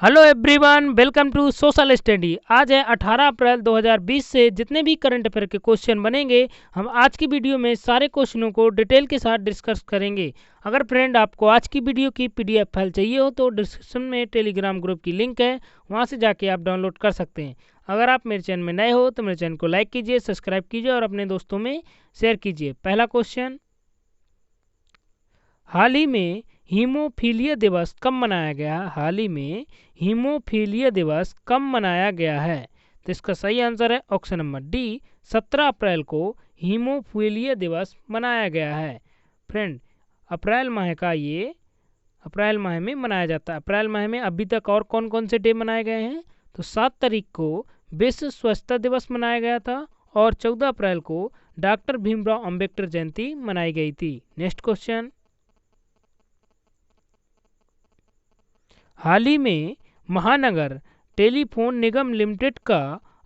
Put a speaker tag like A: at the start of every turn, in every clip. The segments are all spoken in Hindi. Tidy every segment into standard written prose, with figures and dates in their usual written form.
A: Hello everyone, welcome to social study. आज है 18 अप्रैल 2020 से जितने भी करंट अफेयर के क्वेश्चन बनेंगे हम आज की वीडियो में सारे क्वेश्चनों को डिटेल के साथ डिस्कस करेंगे। अगर फ्रेंड आपको आज की वीडियो की पीडीएफ फाइल चाहिए हो तो डिस्क्रिप्शन में टेलीग्राम ग्रुप की लिंक है, वहां से जाके आप डाउनलोड कर सकते हैं। अगर आप मेरे चैनल में नए हो तो मेरे चैनल को लाइक कीजिए, सब्सक्राइब कीजिए और अपने दोस्तों में शेयर कीजिए। पहला क्वेश्चन, हाल ही में हीमोफीलिया दिवस कब मनाया गया? हाल ही में हीमोफीलिया दिवस कब मनाया गया है? तो इसका सही आंसर है ऑप्शन नंबर डी, 17 अप्रैल को हीमोफीलिया दिवस मनाया गया है। फ्रेंड, अप्रैल माह का ये अप्रैल माह में मनाया जाता है। अप्रैल माह में अभी तक और कौन कौन से डे मनाए गए हैं? तो 7 तारीख को विश्व स्वच्छता दिवस मनाया गया था और 14 अप्रैल को डॉक्टर भीमराव अंबेडकर जयंती मनाई गई थी। नेक्स्ट क्वेश्चन, हाल ही में महानगर टेलीफोन निगम लिमिटेड का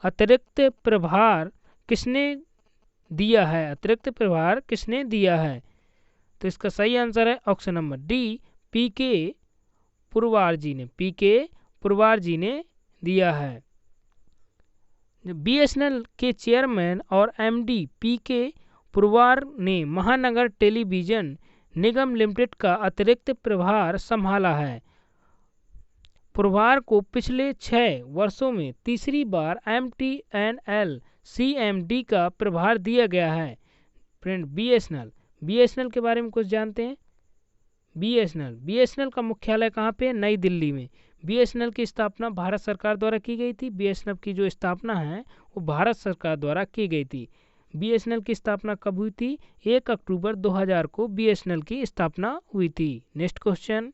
A: अतिरिक्त प्रभार किसने दिया है? अतिरिक्त प्रभार किसने दिया है? तो इसका सही आंसर है ऑप्शन नंबर डी, पीके पुरवार जी ने। पीके पुरवार जी ने दिया है। बीएसएनएल के चेयरमैन और एमडी पीके पुरवार ने महानगर टेलीविजन निगम लिमिटेड का अतिरिक्त प्रभार संभाला है। पुरवार को पिछले 6 वर्षों में तीसरी बार एमटीएनएल सीएमडी का प्रभार दिया गया है। फ्रेंड, बीएसएनएल के बारे में कुछ जानते हैं? बीएसएनएल का मुख्यालय कहाँ पे? नई दिल्ली में। बीएसएनएल की स्थापना भारत सरकार द्वारा की गई थी। बीएसएनएल की जो स्थापना है वो भारत सरकार द्वारा की गई थी। बीएसएनएल की स्थापना कब हुई थी? 1 अक्टूबर 2000 को बीएसएनएल की स्थापना हुई थी। नेक्स्ट क्वेश्चन,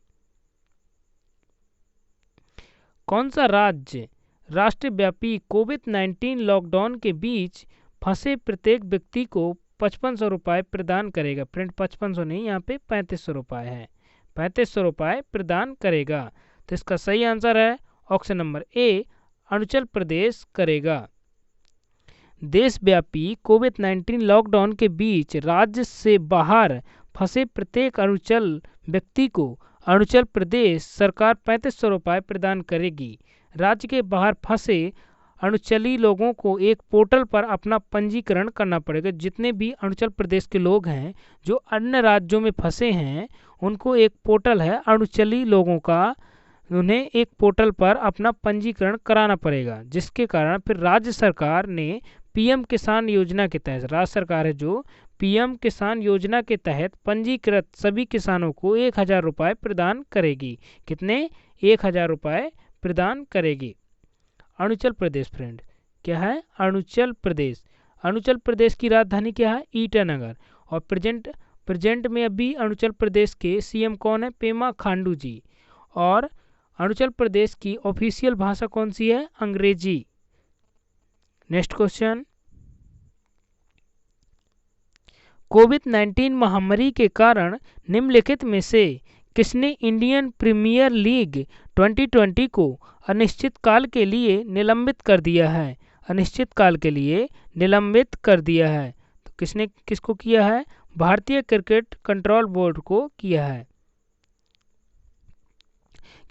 A: कौन सा राज्य राष्ट्रव्यापी कोविड-19 लॉकडाउन के बीच फंसे प्रत्येक व्यक्ति को 5500 रुपये प्रदान करेगा? फ्रेंड, 5500 नहीं, यहाँ पे 3500 रुपये है। 3500 रुपये प्रदान करेगा। तो इसका सही आंसर है option number A, Arunachal Pradesh करेगा। देशव्यापी कोविड-19 लॉकडाउन के बीच राज्य से बाहर फंसे प्रत्येक अरुणाचल व्यक्ति को अरुणाचल प्रदेश सरकार 3500 रुपये प्रदान करेगी। राज्य के बाहर फंसे अरुणाचली लोगों को एक पोर्टल पर अपना पंजीकरण करना पड़ेगा। जितने भी अरुणाचल प्रदेश के लोग हैं जो अन्य राज्यों में फंसे हैं, उनको एक पोर्टल है अरुणाचली लोगों का, उन्हें एक पोर्टल पर अपना पंजीकरण कराना पड़ेगा। जिसके कारण फिर राज्य सरकार ने पीएम किसान योजना के तहत, राज्य सरकार है जो पीएम किसान योजना के तहत पंजीकृत सभी किसानों को 1000 रुपये प्रदान करेगी। कितने? 1000 रुपये प्रदान करेगी। अरुणाचल प्रदेश, फ्रेंड, क्या है? अरुणाचल प्रदेश। अरुणाचल प्रदेश की राजधानी क्या है? ईटानगर। और प्रेजेंट में अभी अरुणाचल प्रदेश के सीएम कौन है? पेमा खांडू जी। और अरुणाचल प्रदेश की ऑफिशियल भाषा कौन सी है? अंग्रेजी। नेक्स्ट क्वेश्चन, कोविड-19 महामारी के कारण निम्नलिखित में से किसने इंडियन प्रीमियर लीग 2020 को अनिश्चितकाल के लिए निलंबित कर दिया है? अनिश्चितकाल के लिए निलंबित कर दिया है। तो किसने किसको किया है? भारतीय क्रिकेट कंट्रोल बोर्ड को किया है।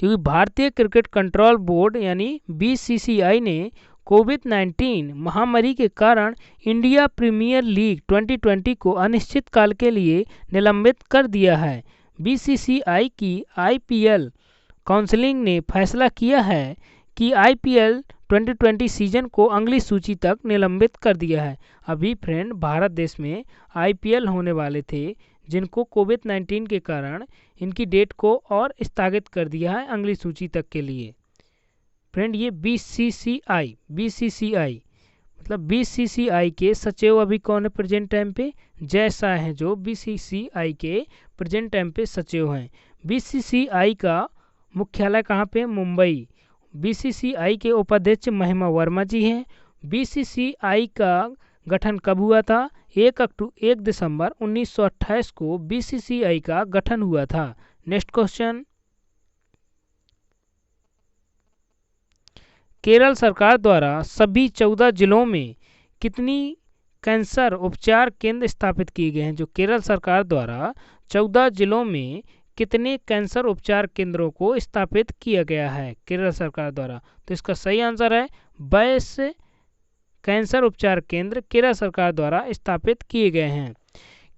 A: क्योंकि भारतीय क्रिकेट कंट्रोल बोर्ड यानी बीसीसीआई ने कोविड-19 महामारी के कारण इंडिया प्रीमियर लीग 2020 को अनिश्चितकाल के लिए निलंबित कर दिया है। बीसीसीआई की आईपीएल काउंसिलिंग ने फैसला किया है कि आईपीएल 2020 सीजन को अगली सूची तक निलंबित कर दिया है। अभी फ्रेंड, भारत देश में आईपीएल होने वाले थे जिनको कोविड-19 के कारण इनकी डेट को और स्थगित कर दिया है अगली सूची तक के लिए। फ्रेंड, ये बीसीसीआई मतलब बीसीसीआई के सचिव अभी कौन है प्रेजेंट टाइम पे? जय शाह हैं जो बीसीसीआई के प्रेजेंट टाइम पे सचिव हैं। बीसीसीआई का मुख्यालय कहाँ पे? मुंबई। बीसीसीआई के उपाध्यक्ष महिमा वर्मा जी हैं। बीसीसीआई का गठन कब हुआ था? 1 दिसंबर 1928 को बीसीसीआई का गठन हुआ था। नेक्स्ट क्वेश्चन, केरल सरकार द्वारा सभी 14 जिलों में कितनी कैंसर उपचार केंद्र स्थापित किए गए हैं? जो केरल सरकार द्वारा 14 जिलों में कितने कैंसर उपचार केंद्रों को स्थापित किया गया है केरल सरकार द्वारा? तो इसका सही आंसर है 22 कैंसर उपचार केंद्र केरल सरकार द्वारा स्थापित किए गए हैं।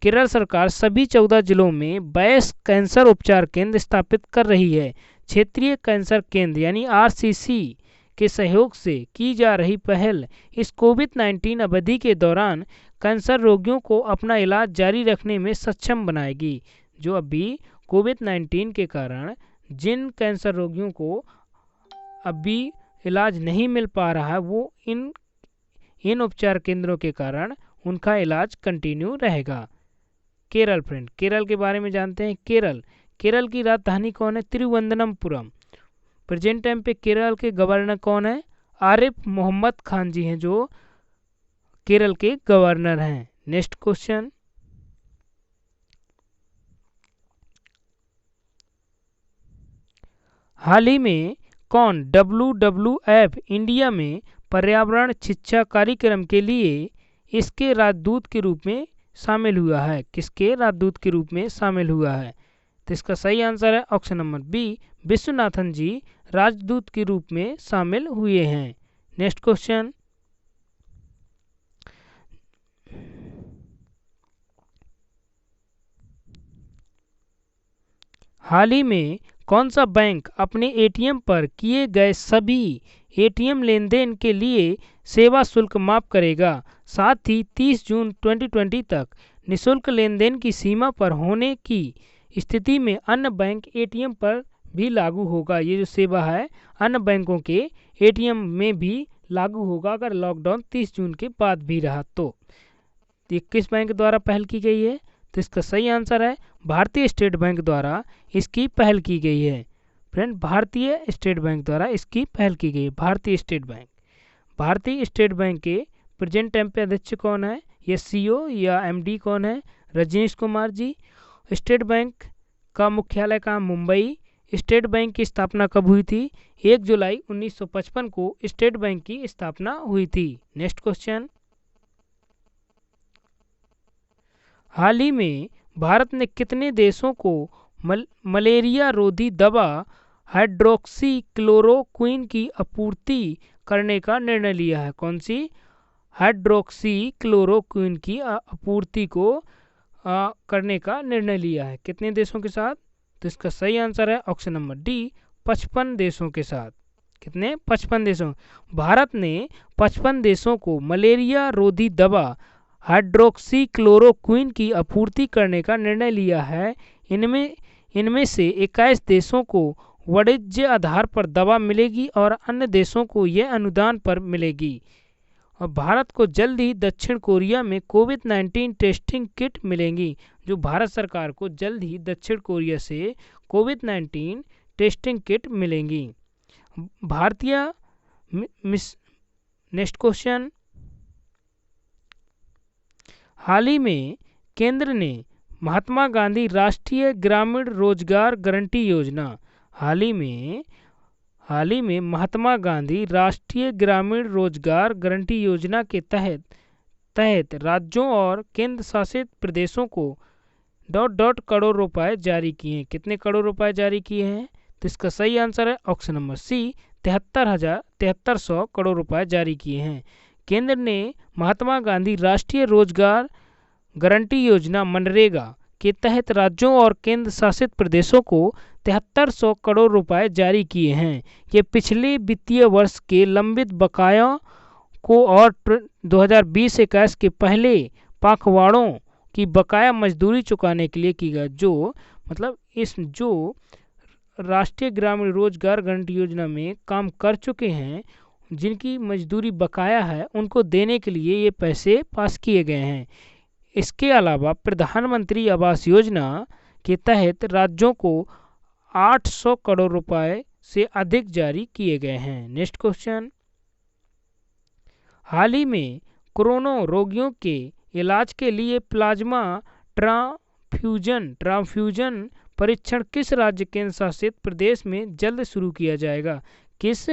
A: केरल सरकार सभी 14 जिलों में 22 कैंसर उपचार केंद्र स्थापित कर रही है। क्षेत्रीय कैंसर केंद्र यानी आरसीसी के सहयोग से की जा रही पहल इस कोविड-19 अवधि के दौरान कैंसर रोगियों को अपना इलाज जारी रखने में सक्षम बनाएगी। जो अभी कोविड-19 के कारण जिन कैंसर रोगियों को अभी इलाज नहीं मिल पा रहा है, वो इन उपचार केंद्रों के कारण उनका इलाज कंटिन्यू रहेगा। केरल फ्रेंड, केरल के बारे में जानते हैं। केरल की राजधानी कौन है? तिरुवनंतपुरम। प्रेजेंट टाइम पे केरल के गवर्नर कौन है? आरिफ मोहम्मद खान जी हैं जो केरल के गवर्नर हैं। नेक्स्ट क्वेश्चन, हाल ही में कौन WWF इंडिया में पर्यावरण शिक्षा कार्यक्रम के लिए इसके राजदूत के रूप में शामिल हुआ है? किसके राजदूत के रूप में शामिल हुआ है? तो इसका सही आंसर है ऑप्शन नंबर बी, विश्वनाथन जी राजदूत के रूप में शामिल हुए हैं। नेक्स्ट क्वेश्चन, हाल ही में कौन सा बैंक अपने एटीएम पर किए गए सभी एटीएम लेन देन के लिए सेवा शुल्क माफ करेगा? साथ ही 30 जून 2020 तक निःशुल्क लेन देन की सीमा पर होने की स्थिति में अन्य बैंक एटीएम पर भी लागू होगा। ये जो सेवा है अन्य बैंकों के एटीएम में भी लागू होगा अगर लॉकडाउन 30 जून के बाद भी रहा तो। ये किस बैंक द्वारा पहल की गई है? तो इसका सही आंसर है भारतीय स्टेट बैंक द्वारा इसकी पहल की गई है। फ्रेंड, भारतीय स्टेट बैंक द्वारा इसकी पहल की गई है। भारतीय स्टेट बैंक के प्रेजेंट टाइम पे अध्यक्ष कौन है? ये सीईओ या एमडी कौन है? रजनीश कुमार जी। स्टेट बैंक का मुख्यालय कहाँ? मुंबई। स्टेट बैंक की स्थापना कब हुई थी? 1 जुलाई 1955 को स्टेट बैंक की स्थापना हुई थी। नेक्स्ट क्वेश्चन, हाल ही में भारत ने कितने देशों को मलेरिया रोधी दवा हाइड्रोक्सीक्लोरोक्विन की आपूर्ति करने का निर्णय लिया है? कौन सी? हाइड्रोक्सीक्लोरोक्विन की आपूर्ति को करने का निर्णय लिया है। कितने देशों के साथ? तो इसका सही आंसर है ऑप्शन नंबर डी, 55 देशों के साथ। कितने? 55 देशों। भारत ने 55 देशों को मलेरिया रोधी दवा हाइड्रोक्सीक्लोरोक्विन की आपूर्ति करने का निर्णय लिया है। इनमें से 21 देशों को वाणिज्य आधार पर दवा मिलेगी और अन्य देशों को यह अनुदान पर मिलेगी। और भारत को जल्द ही दक्षिण कोरिया में कोविड-19 टेस्टिंग किट मिलेंगी। जो भारत सरकार को जल्द ही दक्षिण कोरिया से कोविड-19 टेस्टिंग किट मिलेंगी। नेक्स्ट क्वेश्चन, हाल ही में केंद्र ने महात्मा गांधी राष्ट्रीय ग्रामीण रोजगार गारंटी योजना हाल ही में महात्मा गांधी राष्ट्रीय ग्रामीण रोजगार गारंटी योजना के तहत राज्यों और केंद्र शासित प्रदेशों को ... करोड़ रुपए जारी किए हैं। कितने करोड़ रुपए जारी किए हैं? तो इसका सही आंसर है ऑप्शन नंबर सी, 7300 करोड़ रुपए जारी किए हैं। केंद्र ने महात्मा गांधी राष्ट्रीय रोजगार गारंटी योजना मनरेगा के तहत राज्यों और केंद्र शासित प्रदेशों को 7300 करोड़ रुपए जारी किए हैं। ये पिछले वित्तीय वर्ष के लंबित बकाया को और 2020-21 के पहले पखवाड़ों की बकाया मजदूरी चुकाने के लिए की गई। जो राष्ट्रीय ग्रामीण रोजगार गारंटी योजना में काम कर चुके हैं, जिनकी मजदूरी बकाया है, उनको देने के लिए ये पैसे पास किए गए हैं। इसके अलावा प्रधानमंत्री आवास योजना के तहत राज्यों को 800 करोड़ रुपए से अधिक जारी किए गए हैं। नेक्स्ट क्वेश्चन, हाल ही में कोरोना रोगियों के इलाज के लिए प्लाज्मा ट्रांसफ्यूजन परीक्षण किस राज्य केंद्र शासित प्रदेश में जल्द शुरू किया जाएगा? किस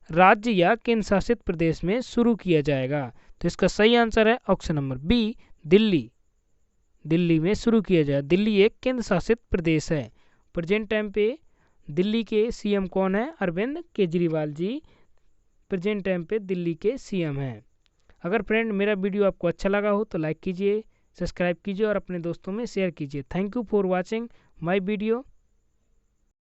A: राज्य या केंद्र शासित प्रदेश में शुरू किया जाएगा? तो इसका सही आंसर है ऑप्शन नंबर बी, दिल्ली में शुरू किया जाए। दिल्ली एक केंद्र शासित प्रदेश है। प्रेजेंट टाइम पे दिल्ली के सीएम कौन है? अरविंद केजरीवाल जी प्रेजेंट टाइम पे दिल्ली के सीएम हैं। अगर फ्रेंड मेरा वीडियो आपको अच्छा लगा हो तो लाइक कीजिए, सब्सक्राइब कीजिए और अपने दोस्तों में शेयर कीजिए। Thank you for watching my video.